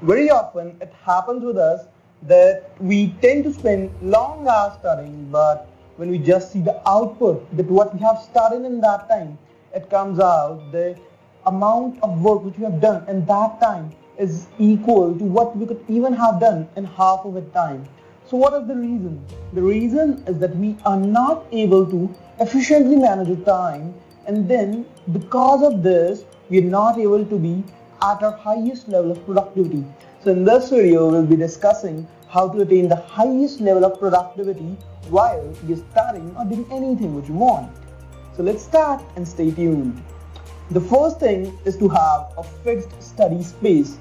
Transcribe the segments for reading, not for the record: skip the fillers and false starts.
Very often it happens with us that we tend to spend long hours studying, but when we just see the output, that what we have studied in that time, it comes out the amount of work which we have done in that time is equal to what we could even have done in half of the time. So what is the reason? The reason is that we are not able to efficiently manage the time, and then because of this we are not able to be at our highest level of productivity. So in this video we'll be discussing how to attain the highest level of productivity while you're studying or doing anything which you want. So let's start and stay tuned. The first thing is to have a fixed study space.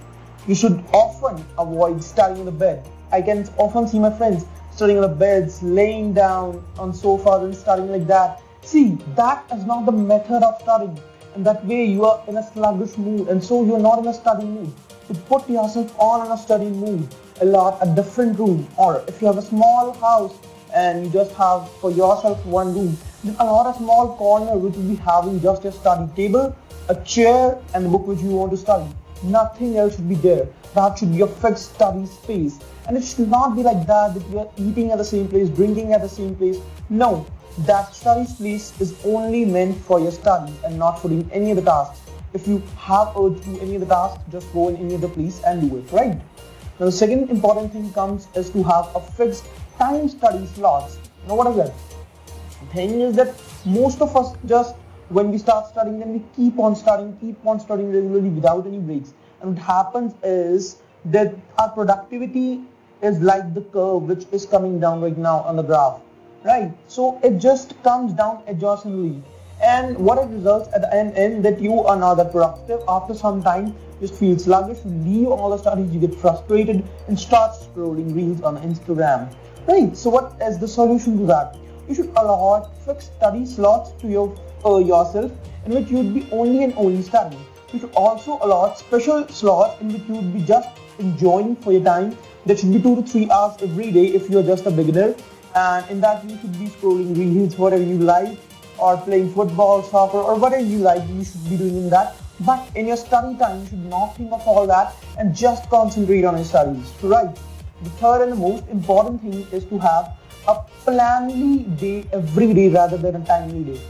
You should often avoid studying in the bed. I can often see my friends studying on the beds, laying down on sofas and studying like that. See, that is not the method of studying. And that way you are in a sluggish mood, and so you're not in a studying mood. To put yourself on in a studying mood, allot a different room, or if you have a small house and you just have for yourself one room, then allot a small corner which will be having just your study table, a chair and the book which you want to study. Nothing else should be there. That should be your fixed study space. And it should not be like that you are eating at the same place, drinking at the same place. No, that study space is only meant for your studies and not for doing any of the tasks. If you have urge to do any of the tasks, just go in any other place and do it, right? Now the second important thing comes is to have a fixed time study slots. Now what is that? The thing is that most of us just when we start studying, then we keep on studying regularly without any breaks. And what happens is that our productivity is like the curve which is coming down right now on the graph, right? So it just comes down adjacently. And what it results at the end that you are not that productive. After some time, just feel sluggish, you leave all the studies, you get frustrated and start scrolling reels on Instagram, right? So what is the solution to that? You should allot fixed study slots to yourself in which you would be only and only studying. You should also allot special slots in which you would be just enjoying for your time. That should be 2 to 3 hours every day if you are just a beginner, and in that you should be scrolling reels, whatever you like, or playing football, soccer, or whatever you like, you should be doing in that. But in your study time, you should not think of all that and just concentrate on your studies, right? The third and the most important thing is to have a planly day every day rather than a timely day.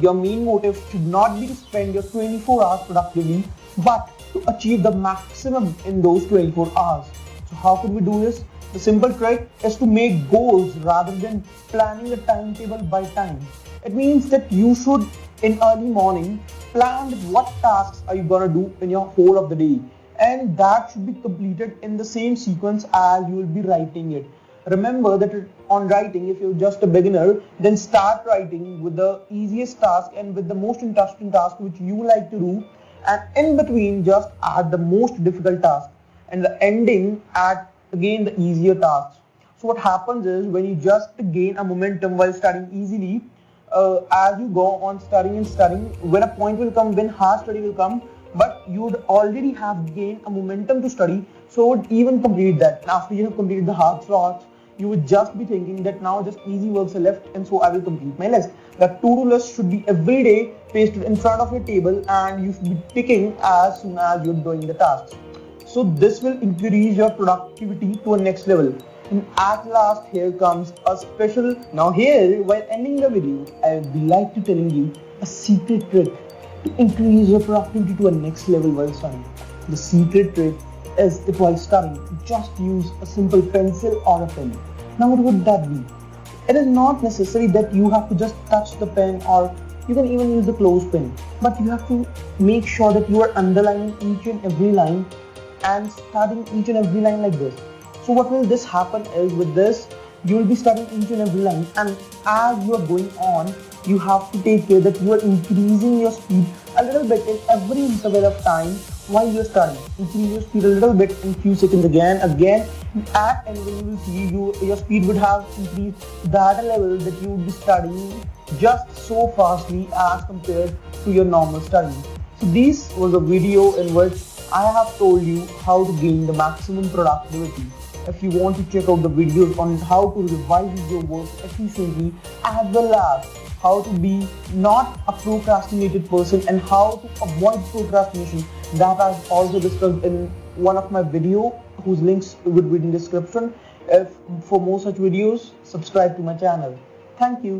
Your main motive should not be to spend your 24 hours productively, but to achieve the maximum in those 24 hours. So how could we do this? The simple trick is to make goals rather than planning a timetable by time. It means that you should, in early morning, plan what tasks are you gonna do in your whole of the day, and that should be completed in the same sequence as you will be writing it. Remember that on writing, if you're just a beginner, then start writing with the easiest task and with the most interesting task which you like to do, and in between just add the most difficult task, and the ending add again the easier tasks. So what happens is when you just gain a momentum while studying easily, as you go on studying, when a point will come when hard study will come, but you would already have gained a momentum to study, so would even complete that. And after you have completed the hard slots, you would just be thinking that now just easy works are left, and so I will complete my list. The to-do list should be every day pasted in front of your table, and you should be ticking as soon as you're doing the tasks. So this will increase your productivity to a next level. And at last, here comes a special. Now here, while ending the video, I would be like to telling you a secret trick to increase your productivity to a next level while studying. The secret trick is that while studying, just use a simple pencil or a pen. Now what would that be? It is not necessary that you have to just touch the pen, or you can even use the clothespin, but you have to make sure that you are underlining each and every line and studying each and every line like this. So what will this happen is, with this you will be studying each and every line, and as you are going on, you have to take care that you are increasing your speed a little bit in every interval of time while you are studying. Increase your speed a little bit in few seconds again. At end when you will see your speed would have increased that level that you would be studying just so fastly as compared to your normal studying. So this was a video in which I have told you how to gain the maximum productivity. If you want to check out the videos on how to revise your work efficiently, as well as how to be not a procrastinated person and how to avoid procrastination, that I've also discussed in one of my video whose links would be in description. If for more such videos, subscribe to my channel. Thank you.